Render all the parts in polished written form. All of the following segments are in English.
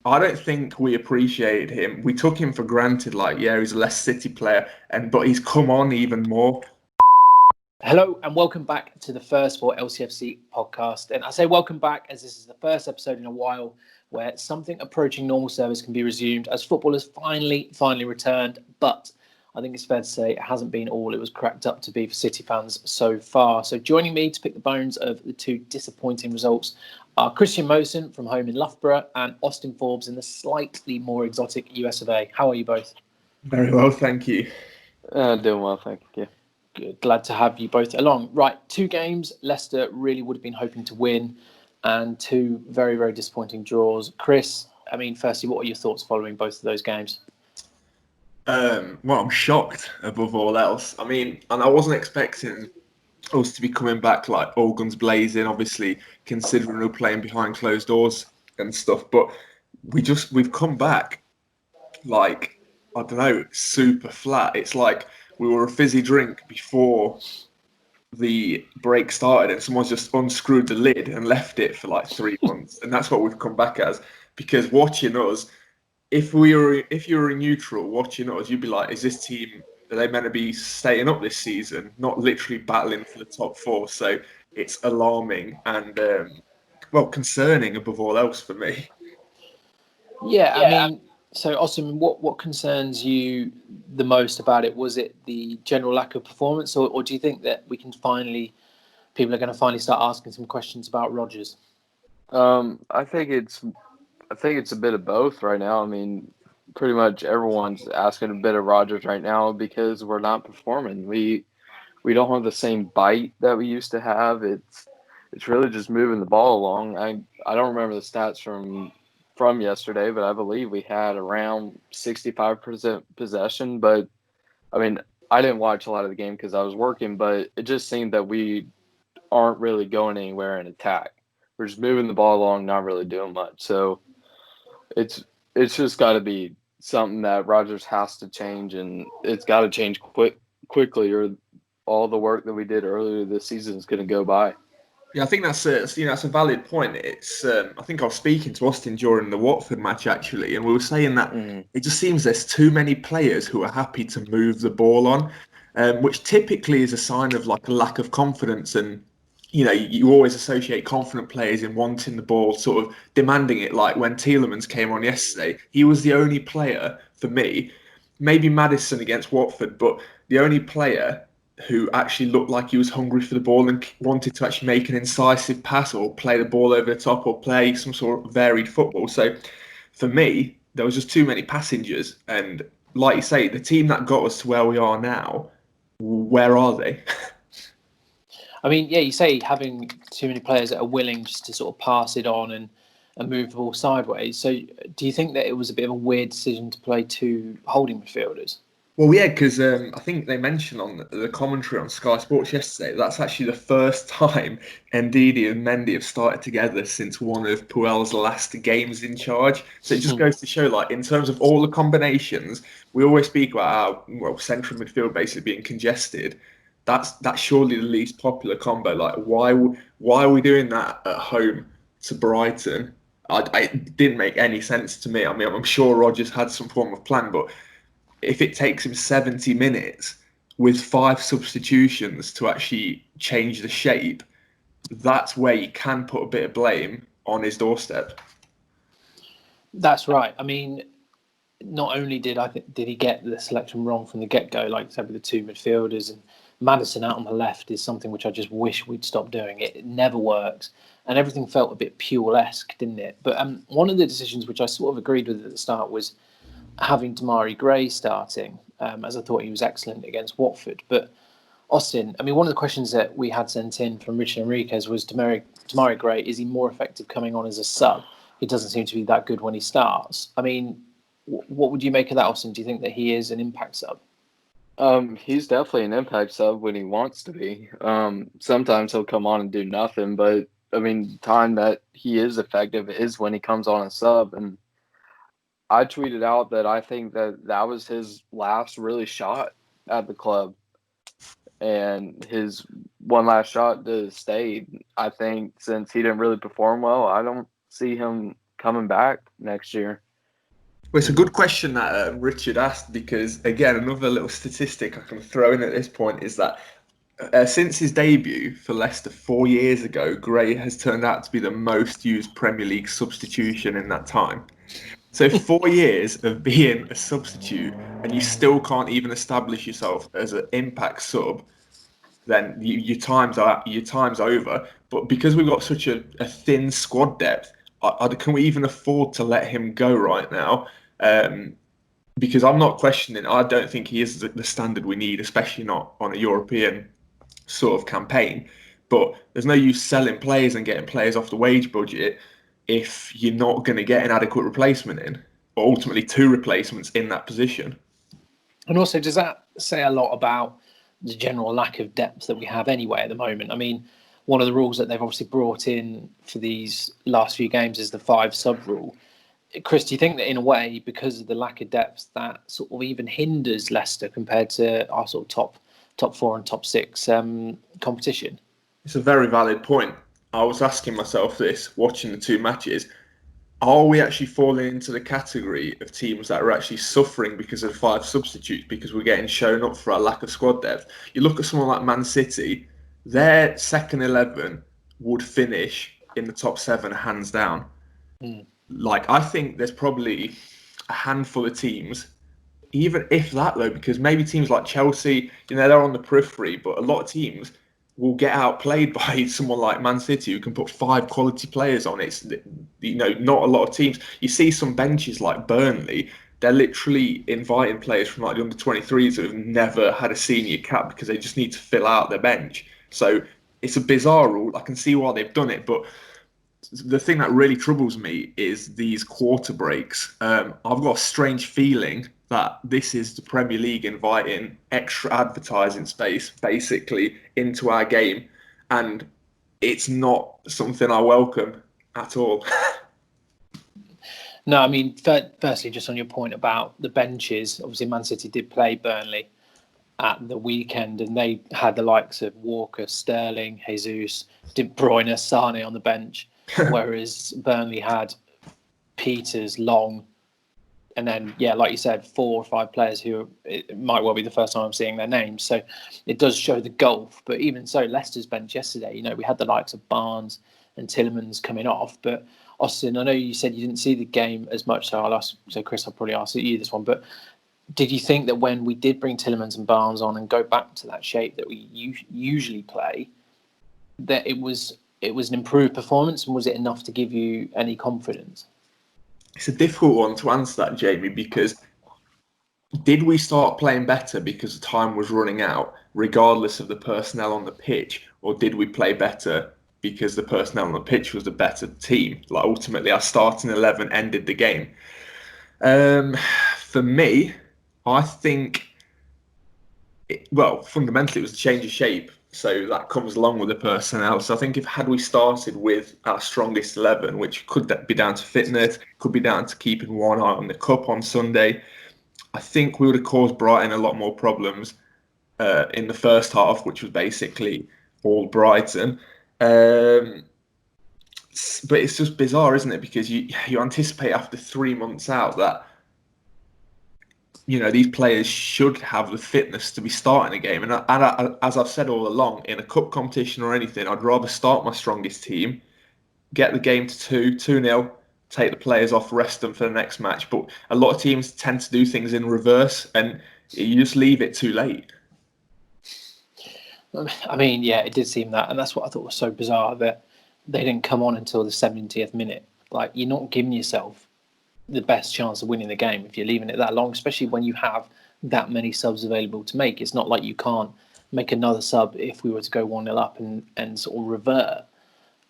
I don't think we appreciated him. We took him for granted, like, yeah, he's a Leicester City player, but he's come on even more. Hello and welcome back to the First4LCFC Podcast. And I say welcome back as this is the first episode in a while where something approaching normal service can be resumed as football has finally returned. But I think it's fair to say it hasn't been all it was cracked up to be for City fans so far. So joining me to pick the bones of the two disappointing results are Christian Mosen from home in Loughborough and Austin Forbes in the slightly more exotic US of A. How are you both? Very well, thank you. Doing well, thank you. Good. Glad to have you both along. Right, 2 games Leicester really would have been hoping to win and 2 very, very disappointing draws. Chris, I mean, firstly, what are your thoughts following both of those games? Well, I'm shocked above all else. I mean, and I wasn't expecting us to be coming back like all guns blazing, obviously, considering we're playing behind closed doors and stuff. But we've come back like, I don't know, super flat. It's like we were a fizzy drink before the break started and someone's just unscrewed the lid and left it for like 3 months. And that's what we've come back as. Because watching us, if you were a neutral watching us, you'd be like, is this team, are they meant to be staying up this season, not literally battling for the top 4? So it's alarming and, concerning above all else for me. Yeah, I mean, so Austin, what concerns you the most about it? Was it the general lack of performance, or do you think that people are going to finally start asking some questions about Rodgers? I think it's a bit of both right now. I mean, pretty much everyone's asking a bit of Rodgers right now because we're not performing. We don't have the same bite that we used to have. It's really just moving the ball along. I don't remember the stats from yesterday, but I believe we had around 65% possession. But I mean, I didn't watch a lot of the game because I was working, but it just seemed that we aren't really going anywhere in attack. We're just moving the ball along, not really doing much. So it's just got to be something that Rodgers has to change, and it's got to change quickly, or all the work that we did earlier this season is going to go by. Yeah, I think that's a valid point. It's I think I was speaking to Austin during the Watford match actually, and we were saying that it just seems there's too many players who are happy to move the ball on, which typically is a sign of like a lack of confidence. And you always associate confident players in wanting the ball, sort of demanding it. Like when Tielemans came on yesterday, he was the only player for me, maybe Maddison against Watford, but the only player who actually looked like he was hungry for the ball and wanted to actually make an incisive pass or play the ball over the top or play some sort of varied football. So for me, there was just too many passengers. And like you say, the team that got us to where we are now, where are they? I mean, yeah, you say having too many players that are willing just to sort of pass it on and move the ball sideways. So do you think that it was a bit of a weird decision to play 2 holding midfielders? Well, yeah, because I think they mentioned on the commentary on Sky Sports yesterday that's actually the first time Ndidi and Mendy have started together since one of Puel's last games in charge. So it just goes to show, like, in terms of all the combinations, we always speak about our central midfield basically being congested. That's surely the least popular combo. Like, why are we doing that at home to Brighton? It didn't make any sense to me. I mean, I'm sure Rodgers had some form of plan, but if it takes him 70 minutes with 5 substitutions to actually change the shape, that's where you can put a bit of blame on his doorstep. That's right. I mean, not only did he get the selection wrong from the get-go, like I said, with the 2 midfielders, and Maddison out on the left is something which I just wish we'd stop doing. It never works. And everything felt a bit Puel-esque, didn't it? But one of the decisions which I sort of agreed with at the start was having Demarai Gray starting, as I thought he was excellent against Watford. But Austin, I mean, one of the questions that we had sent in from Richard Enriquez was Demarai Gray, is he more effective coming on as a sub? He doesn't seem to be that good when he starts. I mean, what would you make of that, Austin? Do you think that he is an impact sub? He's definitely an impact sub when he wants to be. Sometimes he'll come on and do nothing, but I mean, the time that he is effective is when he comes on a sub. And I tweeted out that I think that was his last really shot at the club, and his one last shot to stay. I think since he didn't really perform well, I don't see him coming back next year? Well, it's a good question that Richard asked, because, again, another little statistic I can throw in at this point is that since his debut for Leicester 4 years ago, Gray has turned out to be the most used Premier League substitution in that time. So 4 years of being a substitute and you still can't even establish yourself as an impact sub, then your time's over. But because we've got such a thin squad depth, can we even afford to let him go right now? Because I'm not questioning. I don't think he is the standard we need, especially not on a European sort of campaign. But there's no use selling players and getting players off the wage budget if you're not going to get an adequate replacement in, or ultimately 2 replacements in that position. And also, does that say a lot about the general lack of depth that we have anyway at the moment? I mean, one of the rules that they've obviously brought in for these last few games is the 5 sub rule. Chris, do you think that in a way, because of the lack of depth, that sort of even hinders Leicester compared to our sort of top 4 and top 6 competition? It's a very valid point. I was asking myself this, watching the 2 matches. Are we actually falling into the category of teams that are actually suffering because of 5 substitutes, because we're getting shown up for our lack of squad depth? You look at someone like Man City, their second 11 would finish in the top 7 hands down. Like, I think there's probably a handful of teams, even if that though, because maybe teams like Chelsea, they're on the periphery, but a lot of teams will get outplayed by someone like Man City who can put 5 quality players on. It's, not a lot of teams. You see some benches like Burnley, they're literally inviting players from like the under-23s who have never had a senior cap because they just need to fill out their bench. So it's a bizarre rule. I can see why they've done it, but the thing that really troubles me is these quarter breaks. I've got a strange feeling that this is the Premier League inviting extra advertising space basically into our game, and it's not something I welcome at all. No, I mean, firstly, just on your point about the benches, obviously Man City did play Burnley at the weekend, and they had the likes of Walker, Sterling, Jesus, De Bruyne, Sane on the bench, whereas Burnley had Peters, Long, and then, like you said, 4 or 5 players who it might well be the first time I'm seeing their names. So it does show the gulf. But even so, Leicester's bench yesterday, we had the likes of Barnes and Tielemans coming off. But Austin, I know you said you didn't see the game as much, so Chris, I'll probably ask you this one. But did you think that when we did bring Tielemans and Barnes on and go back to that shape that we usually play, that it was an improved performance, and was it enough to give you any confidence? It's a difficult one to answer that, Jamie, because did we start playing better because the time was running out, regardless of the personnel on the pitch, or did we play better because the personnel on the pitch was the better team? Like, ultimately, our starting 11 ended the game. For me, I think, fundamentally, it was a change of shape. So that comes along with the personnel. So I think had we started with our strongest 11, which could be down to fitness, could be down to keeping one eye on the cup on Sunday, I think we would have caused Brighton a lot more problems in the first half, which was basically all Brighton. But it's just bizarre, isn't it? Because you anticipate after 3 months out that these players should have the fitness to be starting a game. And as I've said all along, in a cup competition or anything, I'd rather start my strongest team, get the game to 2-0, take the players off, rest them for the next match. But a lot of teams tend to do things in reverse, and you just leave it too late. I mean, it did seem that. And that's what I thought was so bizarre, that they didn't come on until the 70th minute. Like, you're not giving yourself the best chance of winning the game if you're leaving it that long, especially when you have that many subs available to make. It's not like you can't make another sub if we were to go 1-0 up and sort of revert.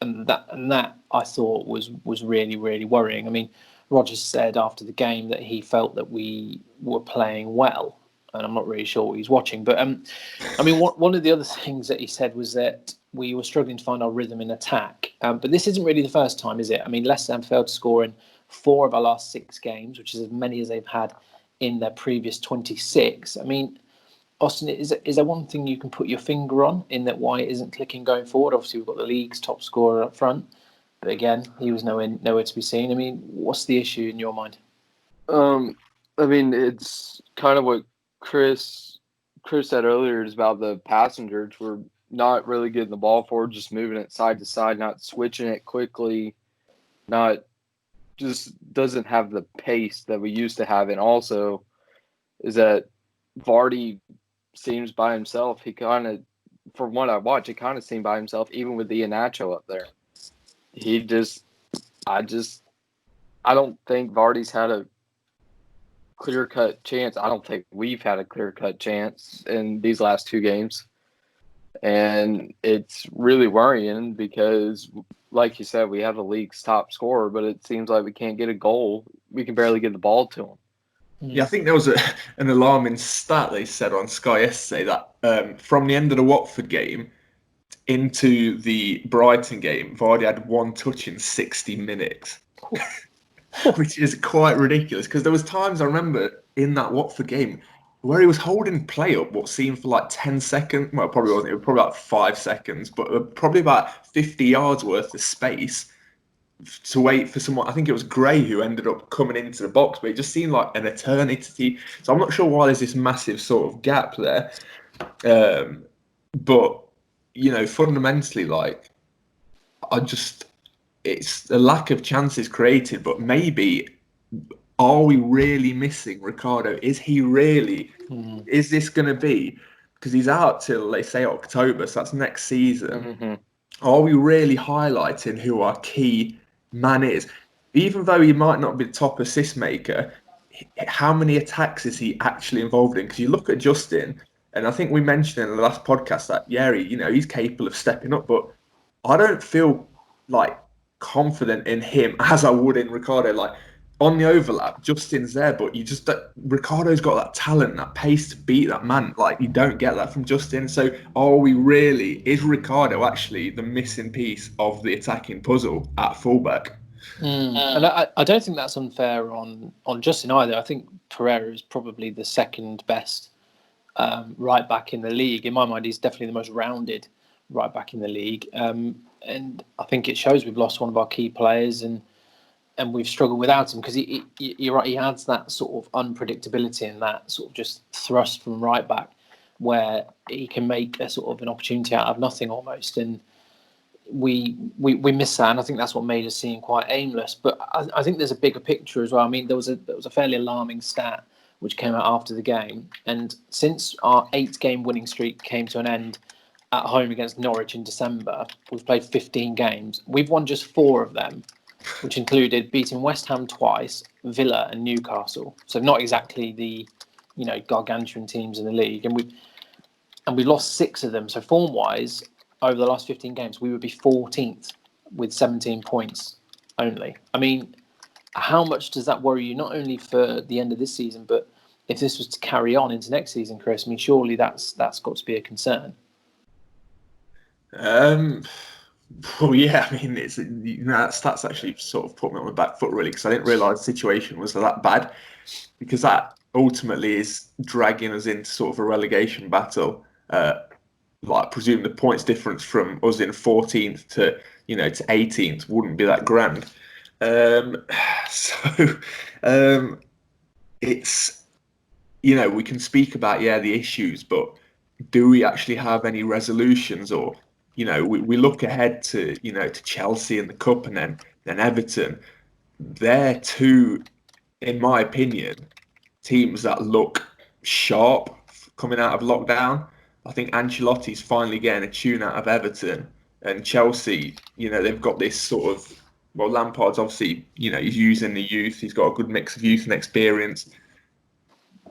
And that I thought was really, really worrying. I mean, Rodgers said after the game that he felt that we were playing well, and I'm not really sure what he's watching. But I mean, one of the other things that he said was that we were struggling to find our rhythm in attack. But this isn't really the first time, is it? I mean, Leicester have failed to score in 4 of our last 6 games, which is as many as they've had in their previous 26. I mean, Austin, is there one thing you can put your finger on in that why it isn't clicking going forward? Obviously, we've got the league's top scorer up front. But again, he was nowhere to be seen. I mean, what's the issue in your mind? I mean, it's kind of what Chris said earlier is about the passengers. We're not really getting the ball forward, just moving it side to side, not switching it quickly, not just doesn't have the pace that we used to have. And also is that Vardy seems by himself. He kind of, from what I watch, he kind of seemed by himself, even with Iheanacho up there. I don't think Vardy's had a clear-cut chance. I don't think we've had a clear-cut chance in these last two games. And it's really worrying because, like you said, we have the league's top scorer, but it seems like we can't get a goal. We can barely get the ball to him. Yeah, I think there was an alarming stat they said on Sky yesterday that from the end of the Watford game into the Brighton game, Vardy had one touch in 60 minutes. Which is quite ridiculous because there was times I remember in that Watford game where he was holding play up what seemed for like 10 seconds. Well, it probably wasn't. It was probably about 5 seconds, but probably about 50 yards worth of space to wait for someone. I think it was Gray who ended up coming into the box, but it just seemed like an eternity. So I'm not sure why there's this massive sort of gap there. But, fundamentally, like, it's a lack of chances created, but maybe are we really missing Ricardo? Is he really? Is this going to be? Because he's out till, they say, October, so that's next season. Mm-hmm. Are we really highlighting who our key man is? Even though he might not be the top assist maker, how many attacks is he actually involved in? Because you look at Justin, and I think we mentioned in the last podcast that, he's capable of stepping up, but I don't feel like confident in him as I would in Ricardo. Like on the overlap, Justin's there, but Ricardo's got that talent, that pace to beat that man. Like you don't get that from Justin. So is Ricardo actually the missing piece of the attacking puzzle at fullback? And I don't think that's unfair on Justin either. I think Pereira is probably the second best right back in the league. In my mind, he's definitely the most rounded right back in the league. And I think it shows we've lost one of our key players and we've struggled without him because you're right, he adds that sort of unpredictability and that sort of just thrust from right back where he can make a sort of an opportunity out of nothing almost. And we miss that, and I think that's what made us seem quite aimless. But I think there's a bigger picture as well. I mean, there was a fairly alarming stat which came out after the game, and since our 8-game winning streak came to an end at home against Norwich in December, we've played 15 games. We've won just 4 of them, which included beating West Ham twice, Villa and Newcastle. So not exactly the, gargantuan teams in the league. And we lost 6 of them. So form-wise, over the last 15 games, we would be 14th with 17 points only. I mean, how much does that worry you? Not only for the end of this season, but if this was to carry on into next season, Chris, I mean, surely that's got to be a concern. Well, yeah, I mean, that's actually sort of put me on the back foot, really, because I didn't realise the situation was that bad, because that ultimately is dragging us into sort of a relegation battle. Like, I presume the points difference from us in 14th to 18th wouldn't be that grand. It's, we can speak about, the issues, but do we actually have any resolutions? Or, we look ahead to, to Chelsea and the Cup and then Everton. They're two, in my opinion, teams that look sharp coming out of lockdown. I think Ancelotti's finally getting a tune out of Everton, and Chelsea, they've got this sort of, well, Lampard's obviously, he's using the youth. He's got a good mix of youth and experience.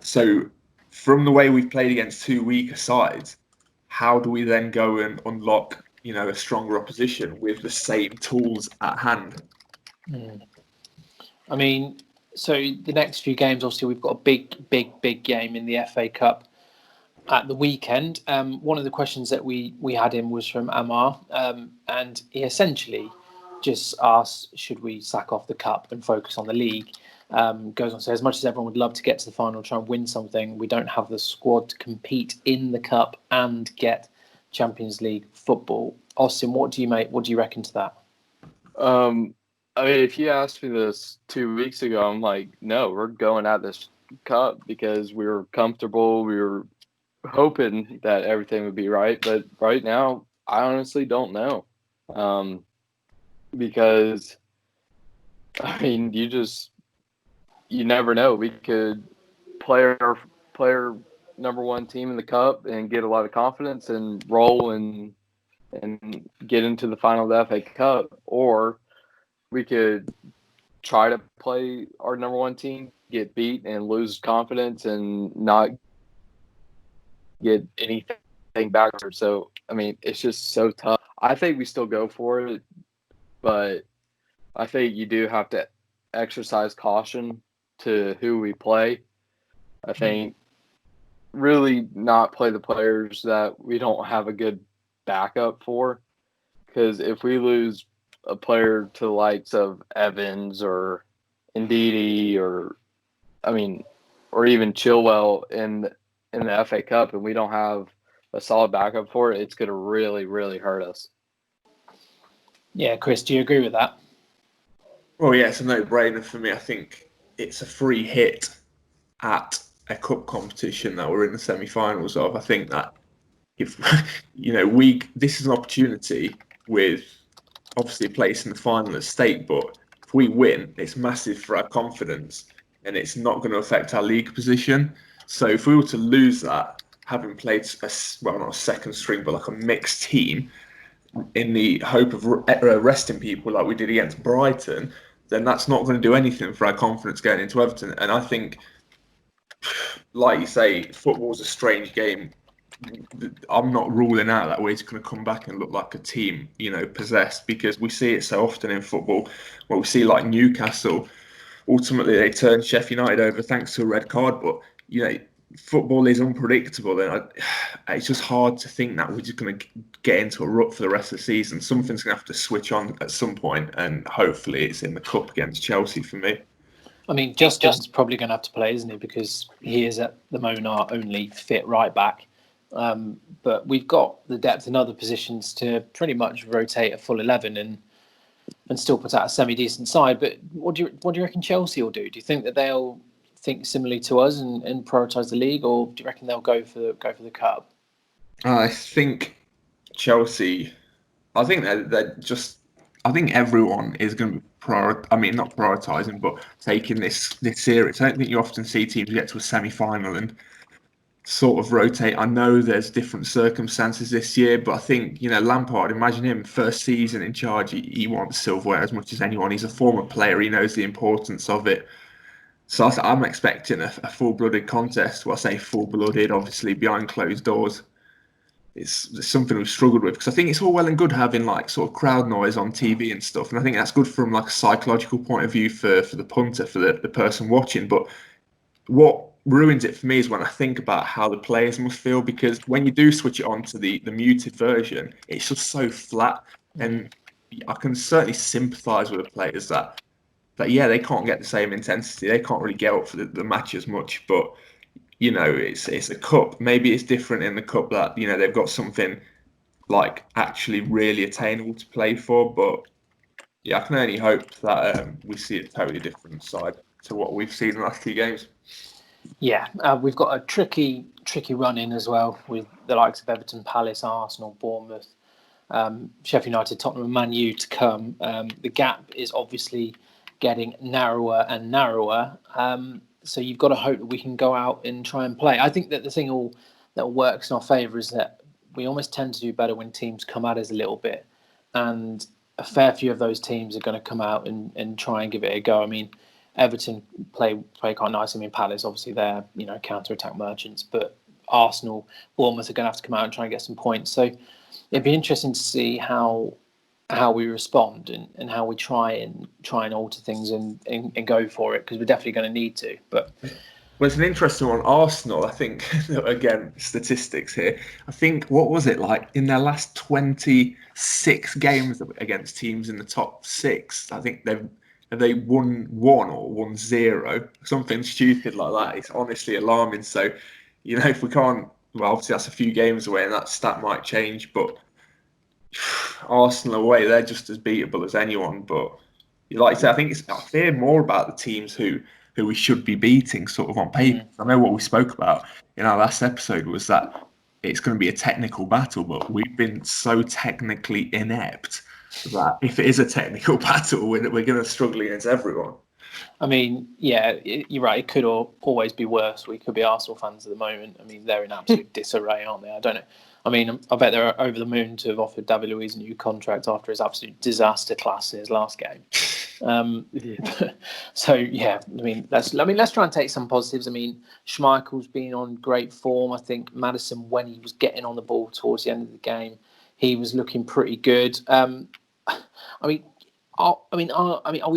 So from the way we've played against 2 weaker sides, how do we then go and unlock, a stronger opposition with the same tools at hand? I mean, so the next few games, obviously, we've got a big game in the FA Cup at the weekend. One of the questions that we had him was from Amar, and he essentially just asked, should we sack off the cup and focus on the league? Goes on to say, as much as everyone would love to get to the final, try and win something, we don't have the squad to compete in the cup and get Champions League football. Austin, what do you reckon to that? I mean, if you asked me this 2 weeks ago, I'm like, no, we're going at this cup because we were comfortable. We were hoping that everything would be right. But right now, I honestly don't know. Because, I mean, you never know. We could play our number one team in the cup and get a lot of confidence and roll and get into the final of the FA Cup, or we could try to play our number one team, get beat, and lose confidence and not get anything back. So, I mean, it's just so tough. I think we still go for it, but I think you do have to exercise caution to who we play. I think really not play the players that we don't have a good backup for, because if we lose a player to the likes of Evans or Ndidi or even Chilwell in the FA Cup, and we don't have a solid backup for it, it's going to really, really hurt us. Yeah, Chris, do you agree with that? Well, yeah, it's a no-brainer for me. I think it's a free hit at a cup competition that we're in the semi-finals of. I think that if this is an opportunity with obviously a place in the final at stake, but if we win, it's massive for our confidence and it's not going to affect our league position. So if we were to lose that, having played not a second string, but like a mixed team, in the hope of resting people like we did against Brighton, then that's not going to do anything for our confidence going into Everton. And I think, like you say, football's a strange game. I'm not ruling out that we're just going to come back and look like a team, possessed, because we see it so often in football. Well, we see like Newcastle, ultimately they turned Sheffield United over thanks to a red card, but football is unpredictable, and it's just hard to think that we're just going to get into a rut for the rest of the season. Something's going to have to switch on at some point, and hopefully it's in the cup against Chelsea for me. I mean, Justin's probably going to have to play, isn't he? Because he is at the moment our only fit right back. But we've got the depth in other positions to pretty much rotate a full 11 and still put out a semi-decent side. But what do you reckon Chelsea will do? Do you think that they'll think similarly to us and prioritise the league, or do you reckon they'll go for the cup? I think Chelsea. I think I think everyone is going to be not prioritising, but taking this serious. I don't think you often see teams get to a semi-final and sort of rotate. I know there's different circumstances this year, but I think, Lampard, imagine him first season in charge, he wants silverware as much as anyone. He's a former player. He knows the importance of it. So I'm expecting a full-blooded contest. Well, I say full-blooded, obviously, behind closed doors. It's something we've struggled with, because I think it's all well and good having like sort of crowd noise on TV and stuff, and I think that's good from like a psychological point of view for the punter, for the person watching. But what ruins it for me is when I think about how the players must feel, because when you do switch it on to the muted version, it's just so flat, and I can certainly sympathise with the players that they can't get the same intensity, they can't really get up for the match as much, but it's a cup. Maybe it's different in the cup that, they've got something like actually really attainable to play for. But yeah, I can only hope that we see a totally different side to what we've seen in the last 2 games. Yeah, we've got a tricky run in as well with the likes of Everton, Palace, Arsenal, Bournemouth, Sheffield United, Tottenham and Man U to come. The gap is obviously getting narrower and narrower. So you've got to hope that we can go out and try and play. I think that the thing that works in our favour is that we almost tend to do better when teams come at us a little bit. And a fair few of those teams are going to come out and try and give it a go. I mean, Everton play quite nice. I mean, Palace, obviously, they're counter-attack merchants. But Arsenal, Bournemouth are going to have to come out and try and get some points. So it'd be interesting to see how we respond and how we try and alter things and go for it, because we're definitely going to need to. But well, it's an interesting one. Arsenal, I think, again, statistics here. I think, what was it like in their last 26 games against teams in the top 6? I think they won 1 or won 0, something stupid like that. It's honestly alarming. So, if we can't, well, obviously that's a few games away and that stat might change, but Arsenal away, they're just as beatable as anyone. But like I say, I fear more about the teams who we should be beating, sort of on paper. I know what we spoke about in our last episode was that it's going to be a technical battle, but we've been so technically inept that if it is a technical battle, we're going to struggle against everyone. I mean, yeah, you're right. It could always be worse. We could be Arsenal fans at the moment. I mean, they're in absolute disarray, aren't they? I don't know. I mean, I bet they're over the moon to have offered David Luiz a new contract after his absolute disaster class in his last game. So yeah, I mean, let's try and take some positives. I mean, Schmeichel's been on great form. I think Maddison, when he was getting on the ball towards the end of the game, he was looking pretty good. Are we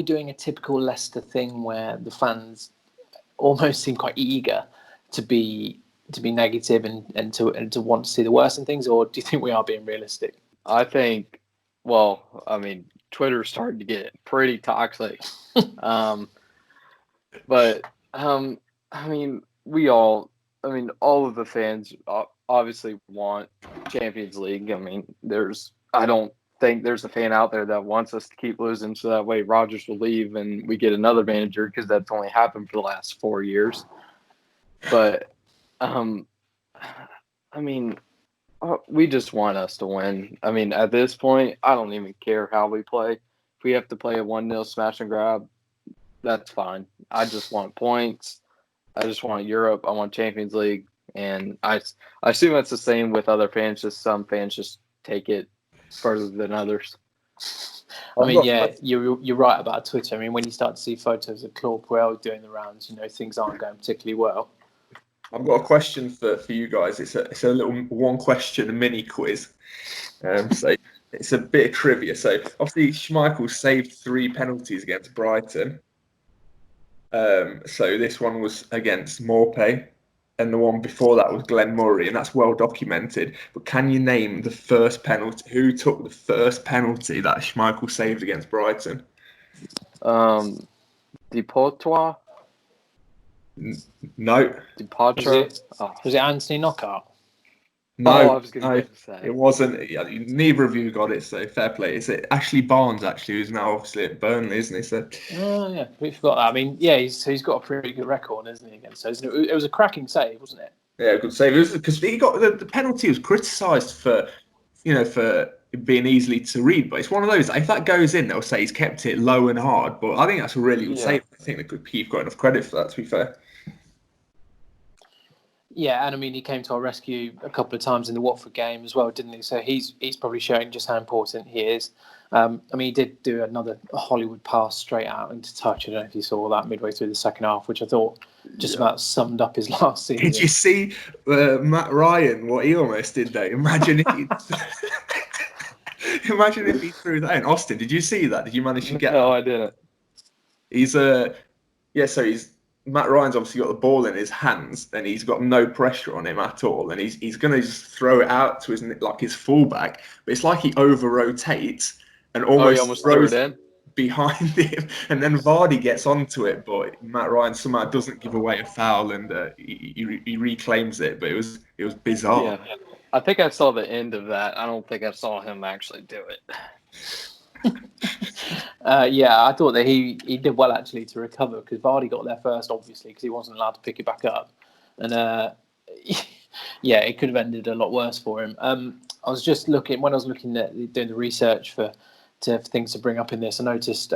doing a typical Leicester thing where the fans almost seem quite eager to be negative and to want to see the worst in things, or do you think we are being realistic? I think, well, I mean, Twitter's starting to get pretty toxic. But I mean, all of the fans obviously want Champions League. I mean, I don't think there's a fan out there that wants us to keep losing so that way Rodgers will leave and we get another manager, because that's only happened for the last 4 years. But we just want us to win. I mean, at this point, I don't even care how we play. If we have to play a 1-0 smash and grab, that's fine. I just want points. I just want Europe. I want Champions League. And I assume that's the same with other fans. Just some fans just take it further than others. I mean, yeah, you're right about Twitter. I mean, when you start to see photos of Claude Puel doing the rounds, things aren't going particularly well. I've got a question for you guys. It's a little one question mini quiz. So it's a bit of trivia. So obviously Schmeichel saved 3 penalties against Brighton. So this one was against Morpay, and the one before that was Glenn Murray, and that's well documented. But can you name the first penalty? Who took the first penalty that Schmeichel saved against Brighton? Depotois? No. Was it Anthony Knockout? No, I was going to say. It wasn't. Neither of you got it, so fair play. It's Ashley Barnes, actually, who's now obviously at Burnley, isn't he? So. Oh, yeah, we forgot that. I mean, yeah, he's got a pretty good record, isn't he, against those? It was a cracking save, wasn't it? Yeah, good save. Because he got the penalty was criticised for being easy to read, but it's one of those. If that goes in, they'll say he's kept it low and hard. But I think that's a really good save. I think they could keep got enough credit for that, to be fair. Yeah, and I mean, he came to our rescue a couple of times in the Watford game as well, didn't he? So he's probably showing just how important he is. I mean, he did do another Hollywood pass straight out into touch. I don't know if you saw that midway through the second half, which I thought just about summed up his last season. Did you see Matt Ryan, what he almost did though? Imagine if he threw that in. Austin, did you see that? Did you manage to get No, I didn't. Matt Ryan's obviously got the ball in his hands and he's got no pressure on him at all, and he's going to just throw it out to his fullback, but it's like he over-rotates and almost throws it in behind him, and then Vardy gets onto it, but Matt Ryan somehow doesn't give away a foul, and he reclaims it, but it was bizarre. Yeah. I think I saw the end of that. I don't think I saw him actually do it. Yeah, I thought that he did well actually to recover, because Vardy got there first, obviously, because he wasn't allowed to pick it back up, and yeah, it could have ended a lot worse for him. I was just looking at doing the research for things to bring up in this. I noticed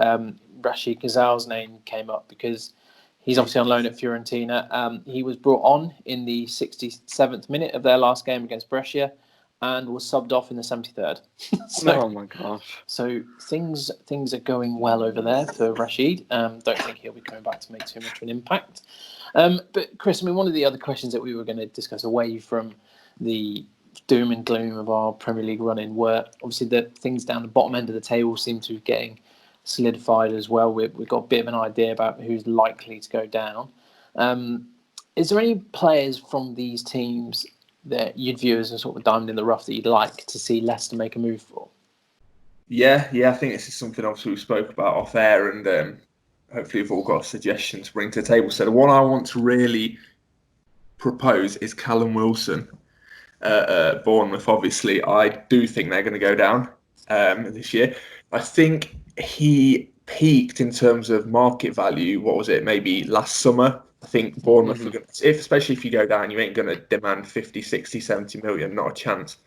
Rashid Ghazal's name came up because he's obviously on loan at Fiorentina. He was brought on in the 67th minute of their last game against Brescia, and was subbed off in the 73rd. Oh my gosh! So things are going well over there for Rashid. Don't think he'll be coming back to make too much of an impact. But Chris, I mean, one of the other questions that we were going to discuss away from the doom and gloom of our Premier League run-in were obviously that things down the bottom end of the table seem to be getting solidified as well. We've got a bit of an idea about who's likely to go down. Is there any players from these teams that you'd view as a sort of diamond in the rough that you'd like to see Leicester make a move for? Yeah, I think this is something obviously we spoke about off air, and hopefully we've all got suggestions to bring to the table. So the one I want to really propose is Callum Wilson. Bournemouth, obviously, I do think they're going to go down this year. I think he peaked in terms of market value. What was it? Maybe last summer. I think Bournemouth, especially if you go down, you ain't going to demand 50, 60, 70 million. Not a chance.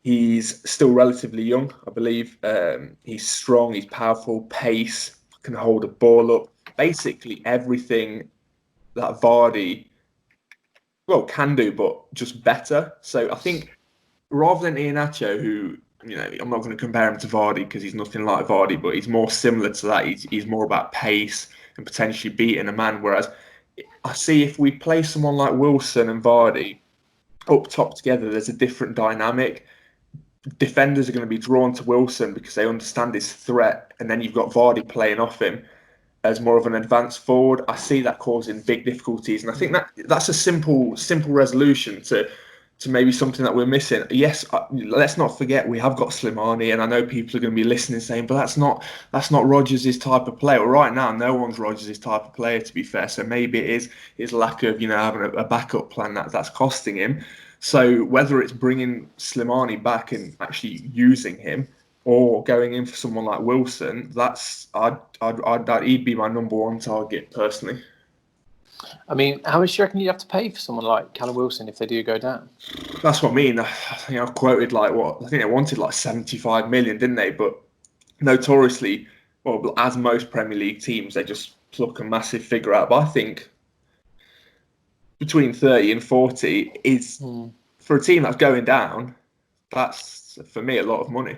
He's still relatively young, I believe. He's strong, he's powerful, pace, can hold a ball up. Basically everything that Vardy, can do, but just better. So I think rather than Iheanacho, who, I'm not going to compare him to Vardy because he's nothing like Vardy, but he's more similar to that. He's more about pace and potentially beating a man. Whereas I see if we play someone like Wilson and Vardy up top together, there's a different dynamic. Defenders are going to be drawn to Wilson because they understand his threat, and then you've got Vardy playing off him as more of an advanced forward. I see that causing big difficulties, and I think that's a simple resolution to maybe something that we're missing. Yes, let's not forget we have got Slimani, and I know people are going to be listening saying, but that's not Rodgers' type of player. Well, right now, no one's Rodgers' type of player, to be fair. So maybe it is his lack of having a backup plan that's costing him. So whether it's bringing Slimani back and actually using him, or going in for someone like Wilson, he'd be my number one target personally. I mean, how much do you reckon you'd have to pay for someone like Callum Wilson if they do go down? That's what I mean. I think I've quoted I think they wanted 75 million, didn't they? But notoriously, as most Premier League teams, they just pluck a massive figure out. But I think between 30 and 40 is, for a team that's going down, that's, for me, a lot of money.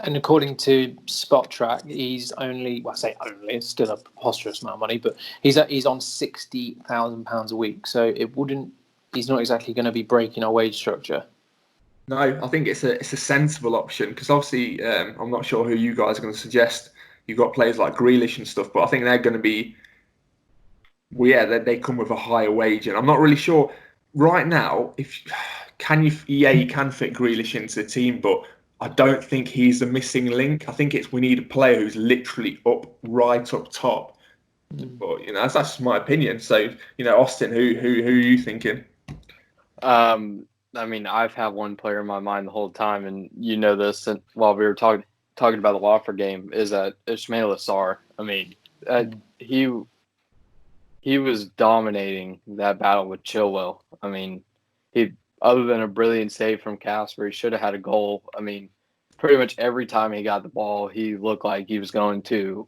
And according to Spot Track, he's only, it's still a preposterous amount of money, but he's on £60,000 a week. So he's not exactly going to be breaking our wage structure. No, I think it's a sensible option, because obviously I'm not sure who you guys are going to suggest. You've got players like Grealish and stuff, but I think they're going to be, they come with a higher wage, and I'm not really sure right now you can fit Grealish into the team, but I don't think he's the missing link. I think we need a player who's literally right up top. But that's just my opinion. So Austin, who are you thinking? I mean, I've had one player in my mind the whole time, and this. And while we were talking about the Watford game, is that Ismail Assar. I mean, he was dominating that battle with Chilwell. I mean, other than a brilliant save from Casper, he should have had a goal. I mean, pretty much every time he got the ball, he looked like he was going to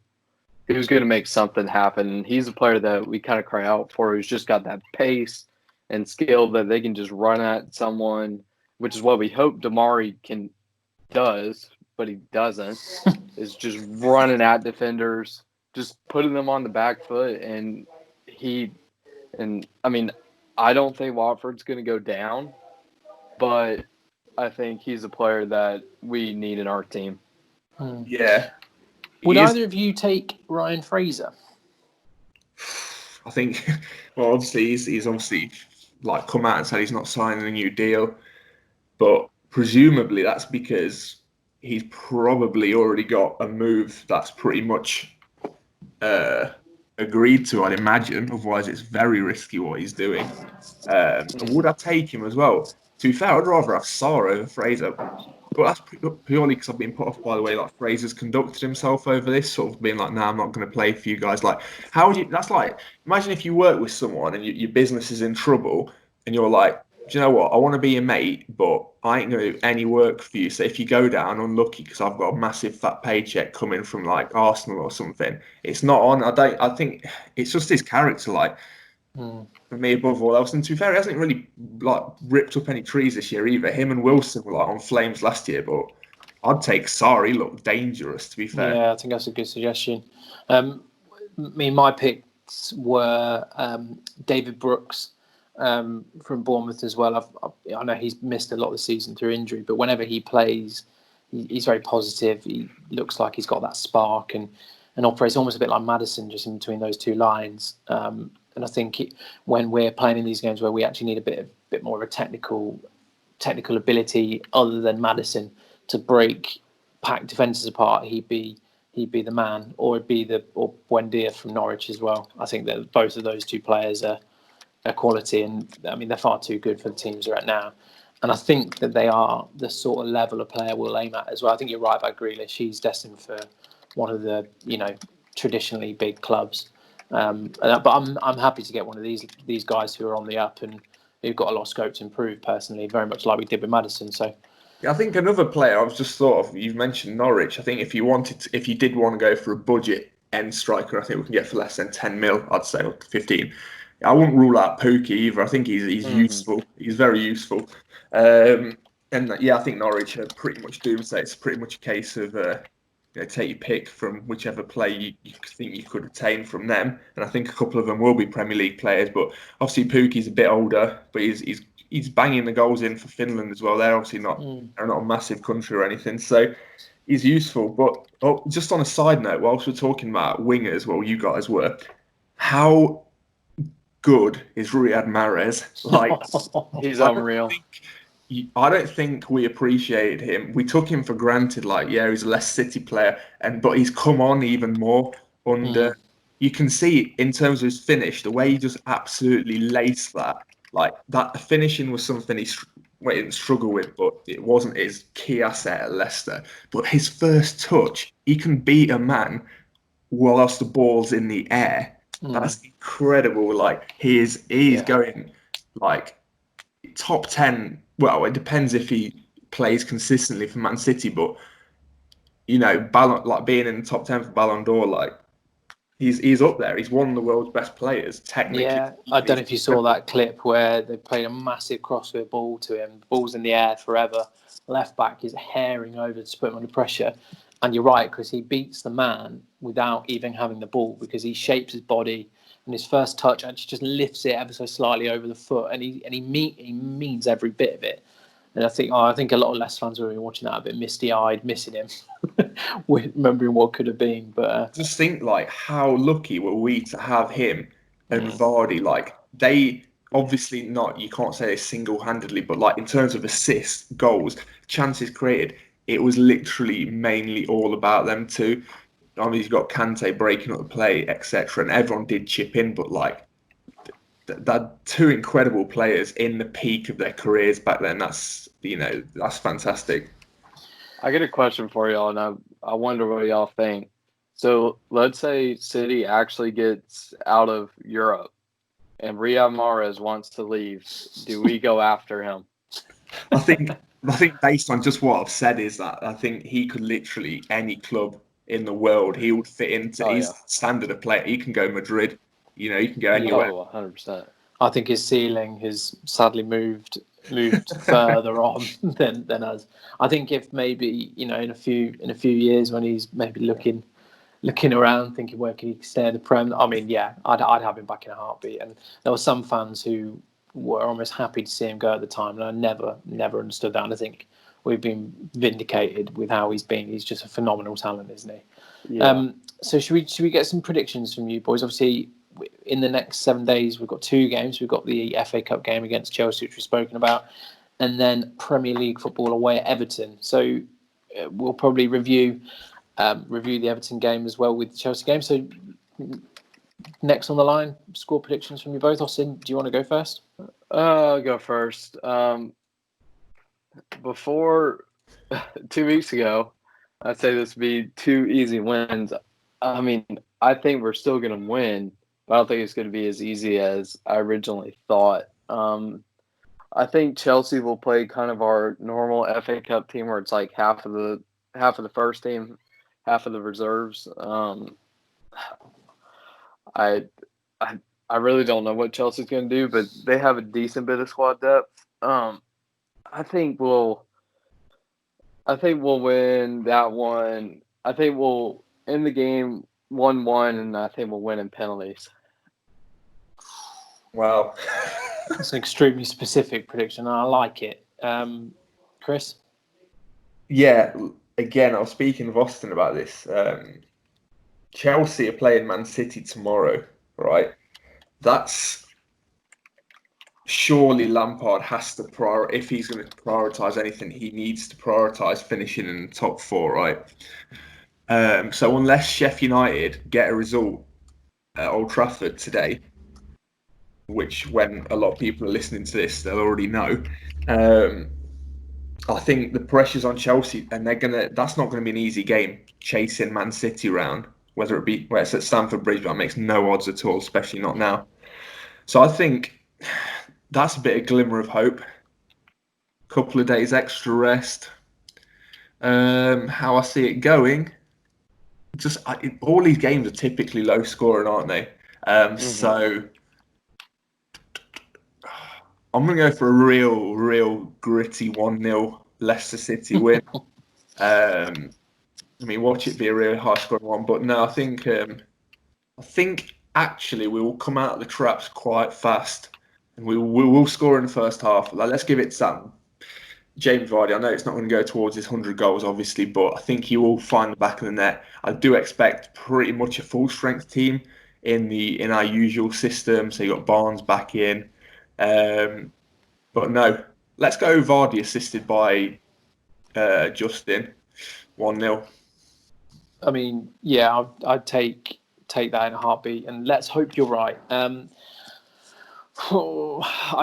make something happen. And he's a player that we kind of cry out for, who's just got that pace and skill that they can just run at someone, which is what we hope Damari does, but he doesn't. Is just running at defenders, just putting them on the back foot, and I mean, I don't think Watford's going to go down, but I think he's a player that we need in our team. Yeah. Would either of you take Ryan Fraser? I think, obviously he's obviously come out and said he's not signing a new deal, but presumably that's because he's probably already got a move that's pretty much agreed to, I'd imagine. Otherwise, it's very risky what he's doing. Would I take him as well? To be fair, I'd rather have Sarr over Fraser. But that's purely because I've been put off by the way Fraser's conducted himself over this, sort of being like, "No, I'm not going to play for you guys." How would you? That's like, imagine if you work with someone and your business is in trouble, and you're like, "Do you know what? I want to be your mate, but I ain't going to do any work for you. So if you go down unlucky because I've got a massive fat paycheck coming from Arsenal or something, it's not on." I think it's just his character, for me above all else. And to be fair, he hasn't really ripped up any trees this year either. Him and Wilson were on flames last year, but I'd take Sarr. He looked dangerous, to be fair. Yeah, I think that's a good suggestion. My picks were David Brooks from Bournemouth as well. I know he's missed a lot of the season through injury, but whenever he plays, he's very positive. He looks like he's got that spark and operates almost a bit like Maddison, just in between those two lines. And I think when we're playing in these games where we actually need a bit more of a technical ability other than Maddison to pack defences apart, he'd be the man, or Buendia from Norwich as well. I think that both of those two players are quality, and I mean they're far too good for the teams they're at now. And I think that they are the sort of level of player we'll aim at as well. I think you're right about Grealish. He's destined for one of the, traditionally big clubs. But I'm happy to get one of these guys who are on the up and who've got a lot of scope to improve personally, very much like we did with Maddison. So I think another player I was just thought of, you've mentioned Norwich. I think if you did want to go for a budget end striker, I think we can get for less than 10 mil, I'd say, or 15. I wouldn't rule out Pookie either. I think he's useful. He's very useful. I think Norwich are pretty much doomsday. It's pretty much a case of take your pick from whichever player you think you could attain from them. And I think a couple of them will be Premier League players. But obviously Pookie's a bit older, but he's banging the goals in for Finland as well. They're obviously not a massive country or anything, so he's useful. But just on a side note, whilst we're talking about wingers, you guys were, how good is Riyad Mahrez? Like, he's unreal. I don't think we appreciated him. We took him for granted. Like, yeah, he's a Leicester City player, but he's come on even more under. You can see in terms of his finish, the way he just absolutely laced that. Like, that finishing was something he didn't struggle with, but it wasn't his key asset at Leicester. But his first touch, he can beat a man whilst the ball's in the air. That's incredible. Like, he's going like top 10. Well, it depends if he plays consistently for Man City, but being in the top 10 for Ballon d'Or, like, he's up there. He's one of the world's best players, technically. Yeah, I don't know if you saw that clip where they played a massive crossfield ball to him. The ball's in the air forever. Left back is herring over to put him under pressure. And you're right, Chris, he beats the man without even having the ball because he shapes his body and his first touch actually just lifts it ever so slightly over the foot and he means every bit of it. And I think a lot of Leicester fans were watching that a bit misty-eyed, missing him, remembering what could have been. But just think, like, how lucky were we to have him and Vardy? Like, they obviously not. You can't say they single-handedly, but like in terms of assists, goals, chances created, it was literally mainly all about them two. I mean, you've got Kante breaking up the play, etc., and everyone did chip in, but like. That two incredible players in the peak of their careers back then. That's fantastic. I get a question for y'all, and I wonder what y'all think. So let's say City actually gets out of Europe, and Riyad Mahrez wants to leave. Do we go after him? I think based on just what I've said is that I think he could literally any club in the world he would fit into. He's standard of player. He can go Madrid. He can go anywhere. 100%. I think his ceiling has sadly moved further on than us. I think if maybe in a few years when he's maybe looking around, thinking where can he stay in the Prem. I mean, yeah, I'd have him back in a heartbeat. And there were some fans who were almost happy to see him go at the time, and I never understood that. And I think we've been vindicated with how he's been. He's just a phenomenal talent, isn't he? Yeah. So should we get some predictions from you boys? Obviously, in the next 7 days, we've got 2 games. We've got the FA Cup game against Chelsea, which we've spoken about, and then Premier League football away at Everton. So we'll probably review the Everton game as well with the Chelsea game. So next on the line, score predictions from you both. Austin, do you want to go first? I'll go first. Before 2 weeks ago, I'd say this would be 2 easy wins. I mean, I think we're still going to win, but I don't think it's going to be as easy as I originally thought. I think Chelsea will play kind of our normal FA Cup team where it's like half of the first team, half of the reserves. I really don't know what Chelsea's going to do, but they have a decent bit of squad depth. I think we'll win that one. I think we'll end the game 1-1, and I think we'll win in penalties. Wow. That's an extremely specific prediction, and I like it. Chris? Yeah, again, I was speaking with Austin about this. Chelsea are playing Man City tomorrow, right? That's surely Lampard has to if he's going to prioritise anything, he needs to prioritise finishing in the top 4, right? So unless Sheffield United get a result at Old Trafford today, which when a lot of people are listening to this, they'll already know. I think the pressure's on Chelsea, and that's not gonna be an easy game chasing Man City round, whether it's at Stamford Bridge, that makes no odds at all, especially not now. So I think that's a bit of glimmer of hope. Couple of days extra rest. How I see it going, all these games are typically low scoring, aren't they? So I'm going to go for a real gritty 1-0 Leicester City win. I mean, watch it be a real high scoring one, but no, I think actually we will come out of the traps quite fast, and we will score in the first half. Like, let's give it to Jamie Vardy. I know it's not going to go towards his 100 goals, obviously, but I think he will find the back of the net. I do expect pretty much a full strength team in our usual system. So you got Barnes back in, but no, let's go Vardy assisted by Justin, 1-0. I mean, yeah, I'd take that in a heartbeat, and let's hope you're right. I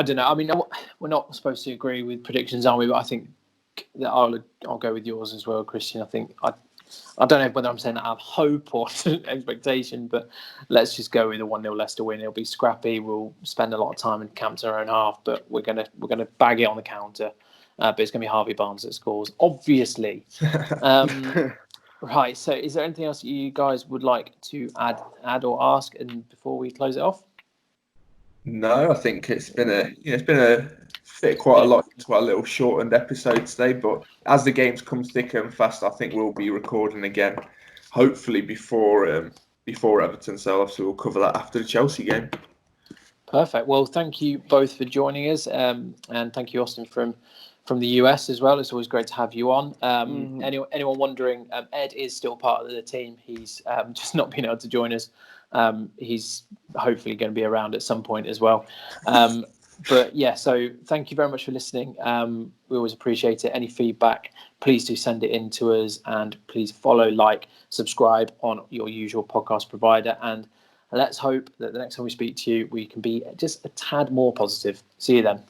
don't know. I mean, we're not supposed to agree with predictions, are we? But I think that I'll go with yours as well, Christian. I think I don't know whether I'm saying that out of hope or expectation, but let's just go with a 1-0 Leicester win. It'll be scrappy. We'll spend a lot of time in Camp's our own half, but we're gonna bag it on the counter. But it's gonna be Harvey Barnes that scores, obviously. Right. So, is there anything else you guys would like to add or ask, and before we close it off? No, I think it's been fit quite a lot into our little shortened episode today. But as the games come thicker and fast, I think we'll be recording again, hopefully before Everton. So obviously we'll cover that after the Chelsea game. Perfect. Well, thank you both for joining us, and thank you, Austin, from the US as well. It's always great to have you on. Anyone wondering, Ed is still part of the team. He's just not been able to join us. He's hopefully going to be around at some point as well. But yeah, so thank you very much for listening. We always appreciate it. Any feedback, please do send it in to us, and please follow, subscribe on your usual podcast provider. And let's hope that the next time we speak to you, we can be just a tad more positive. See you then.